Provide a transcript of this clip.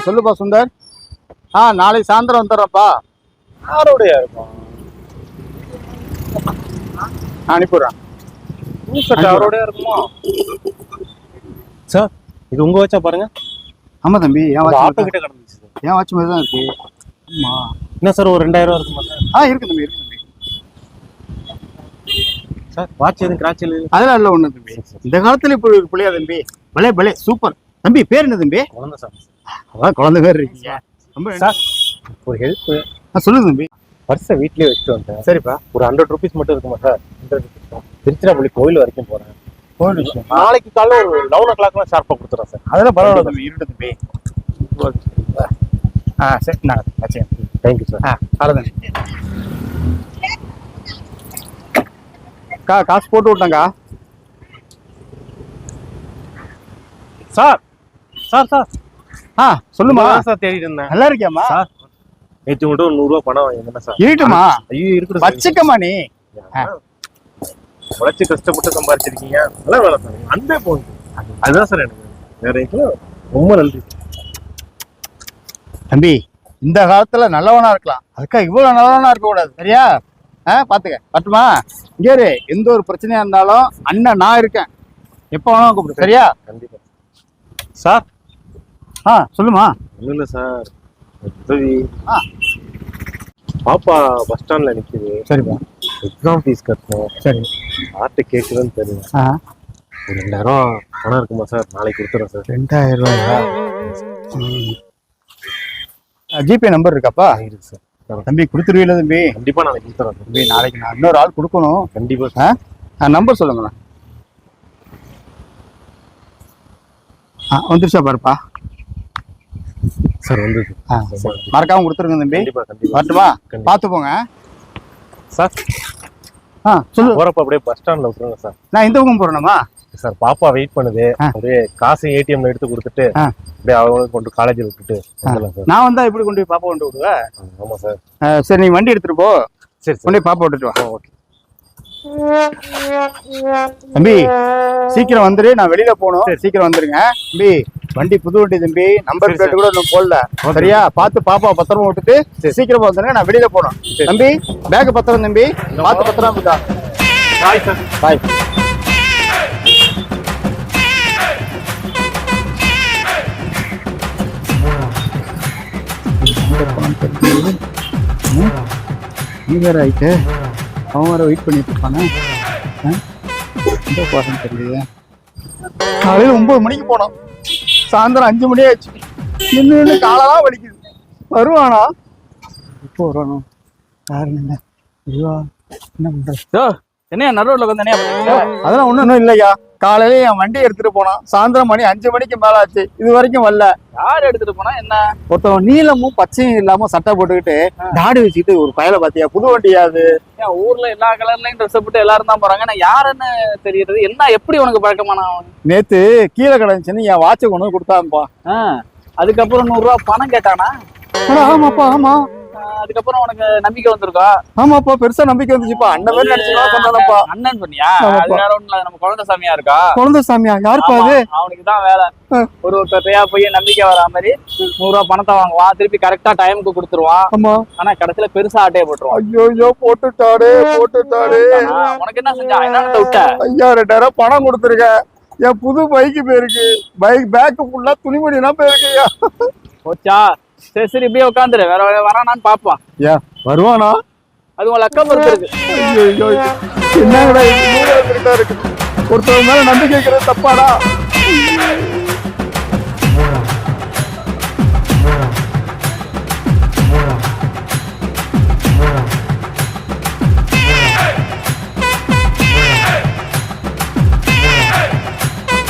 சொல்லுப்பா சுந்தர். நாளைக்கு சாயந்தரம் வந்துடுறப்பா. யாரோடைய இருக்கும் அனுப்பிடுறேன். அவரோடய இருக்குமா சார்? இது உங்க வச்சா பாருங்க. ஆமா தம்பி, ஆட்டோ கிட்ட கிடந்துச்சு. என் வாட்ச் மாதிரி தான் இருக்கு. ஆமா. என்ன சார், ஒரு 2000 இருக்குமா சார்? இருக்கு தம்பி, இருக்கு தம்பி. சார் வாட்ச் எதுவும் கிராட்ச் இல்லை? அதெல்லாம் இல்லை ஒண்ணு தம்பி. இந்த காலத்துல இப்போ பிள்ளையா தம்பி? பலே பலே சூப்பர் தம்பி. பேர் என்ன தம்பி? குழந்தை சார். அதான் குழந்தை பேர் இருக்கீங்க. சார் ஒரு ஹெல்ப். சொல்லுங்க தம்பி. பர்ஸை வீட்லயே வச்சுட்டு வந்தேன். சரிப்பா. ஒரு 100 ருபீஸ் மட்டும் இருக்குமா சார்? 100 ருபீஸ். திருச்சிராப்பள்ளி கோயில் வரைக்கும் போறேன். கோயில் விஷயம் நாளைக்கு காலைல ஒரு 11 o'clock ஷார்ப்பா கொடுத்துறேன் சார். அதெல்லாம் பரவாயில்ல தம்பி, இருட்டு தம்பி. சரி, நான் வச்சேன். Thank you sir. அவ்வளோதான். காசு போட்டு விட்டாங்க சார். சார் சார் சொல்லுமா சார். தேடிட்டு இருந்தேன். நல்லா இருக்கியாமா? சார் நேற்று மட்டும் ஒரு 100 ரூபா பணம் வாங்கினேன் சார். இருட்டுமா? ஐயோ இருக்குது. வச்சுக்கமா நீ. உழைச்சி கஷ்டப்பட்டு சம்பாதிச்சிருக்கீங்க. நல்லா வேலை சார். அன்பே போகுது. அதுதான் சார் எனக்கு வேற எதுவும். ரொம்ப நன்றி தம்பி. இந்த காலத்துல நல்லவனா இருக்கலாம், அதுக்காக இவ்வளவு நல்லவனா இருக்க கூடாது. சரியா? பாத்துக்க. பட்டுமா இங்கே எந்த ஒரு பிரச்சனையா இருந்தாலும் அண்ணன் நான் இருக்கேன். எப்ப வேணாலும் கூப்பிடு. சரியா? கண்டிப்பா சார். சொல்லுமா. ஒண்ணும் இல்லை சார், உதவி. பாப்பா பஸ் ஸ்டாண்ட்ல நிக்குது. சரிப்பா. எக்ஸாம் ஃபீஸ் கட்டணும். சரி. ஆர்ட்டு கேட்குதுன்னு தெரியும். ஒரு 2000 பணம் இருக்குமா சார்? நாளைக்கு கொடுத்துறேன் சார். 2000 ரூபாயா? ஜிபே நம்பர் இருக்காப்பா? இருக்கு சார். தம்பி கொடுத்துருவீல தம்பி? கண்டிப்பா நாளைக்கு கொடுத்துறேன் தம்பி. நாளைக்கு நான் இன்னொரு ஆள் கொடுக்கணும். கண்டிப்பா. நம்பர் சொல்லுங்களேன். வந்துருச்சா பாருப்பா சார்? வந்து மறக்காம கொடுத்துருங்க தம்பி. கண்டிப்பா கண்டிப்பா. வரட்டுமா? பார்த்து போங்க சார். சொல்லு. போறப்ப அப்படியே பஸ் ஸ்டாண்ட்ல விட்டுருங்க சார். நான் இந்த பக்கம் போறேனமா சார்? பாப்பா வெயிட் பண்ணுது. அப்படியே காசு ஏடிஎம்ல எடுத்து கொடுத்துட்டு அப்படியே அவங்களுக்கு கொண்டு காலேஜில் விட்டுட்டு வந்துடலாம் சார். நான் வந்தா எப்படி கொண்டு போய் பாப்பா கொண்டு விடுவேன்? ஆமா சார். சரி, நீ வண்டி எடுத்துட்டு போ. சரி, கொண்டு போய் பாப்பா விட்டுட்டு வா. ஓகே தம்பி. சீக்கிரம் வந்துரு, நான் வெளியில போகணும். சீக்கிரம் வந்துருங்க தம்பி. வண்டி புது வண்டி தம்பி, நம்பர் பிளேட் கூட இன்னும் போடல. சரியா? பார்த்து பாப்பா பத்திரமா விட்டுட்டு சீக்கிரமா வந்துருங்க, நான் வெளியில போகணும். தம்பி பேக் பத்திரம் தம்பி, பார்த்து பத்திரமா இருக்கா? Bye sir. பாய். நீ வேற ஆயிட்டு அவன் வேற வெயிட் பண்ணிட்டு இருப்பானே. தெரியல. காலையில 9 மணிக்கு போனோம், சாயந்தரம் 5 மணி ஆயிடுச்சு. நின்று காலெல்லாம் வலிக்குது. வருவானா? இப்போ வரணும். யாருங்க? என்ன பண்ற? என்ன நடுவில் உட்காந்து? அதெல்லாம் ஒன்றும் இல்லையா. காலையில என் வண்டி எடுத்துட்டு போனான், சாயந்தரம் மணி 5 மணிக்கு மேல ஆச்சு, இது வரைக்கும் வரல. யார் எடுத்துட்டு போனா என்ன? ஒருத்தவன் நீளமும் பச்சையும் இல்லாம சட்டை போட்டுக்கிட்டு தாடி வச்சுக்கிட்டு ஒரு பயலை பாத்தியா? புது வண்டியாது. ஏன் ஊர்ல எல்லா கலர்லயும் ட்ரெஸ் போட்டு எல்லாரும் தான் போறாங்க, நான் யாருன்னு தெரியுறது என்ன? எப்படி உனக்கு பழக்கமான? நேத்து கீழே கிடந்துச்சுன்னு என் வாட்சை கொண்டு வந்து கொடுத்தான்ப்பா. அதுக்கப்புறம் 100 ரூபா பணம் கேட்டானா? ஆமாப்பா. ஆமா. அதுக்கப்புறம் உனக்கு நம்பிக்கை வந்திருக்கா? ஆமாப்பா, பெருசா நம்பிக்கை வந்துச்சுப்பா. அண்ணன் மாதிரி நினைச்சுப்பா. அண்ணன் சொன்னியா? அது வேற ஒண்ணும் இல்ல, நம்ம குழந்தை சாமியா இருக்கா. குழந்தை சாமியா? யாருப்பா அது? அவனுக்கு தான் வேலை. ஒருத்தரையா போய் நம்பிக்கை வரா மாதிரி 100 ரூபா பணத்தை வாங்குவான், திருப்பி கரெக்டா டைமுக்கு கொடுத்துருவான். ஆமா. ஆனா கடைசியில பெருசா ஆட்டையை போட்டுருவான். ஐயோ போட்டுட்டாரு. உனக்கு என்ன செஞ்சா? என்னன்னு விட்ட? 5000 பணம் கொடுத்துருக்க. என் புது பைக்கு போயிருக்கு. பேக்கு ஃபுல்லா துணிமணி எல்லாம் போயிருக்கையா? போச்சா? சரி சரி, இப்படியே உட்காந்துரு. வேற வரானான்னு பாப்பான். வருவானா? அது உன் லக்கம் இருக்கு. என்னங்கடா இருக்கு? ஒருத்தவங்க மேல நம்பிக்கை வைக்கிறது தப்பாடா?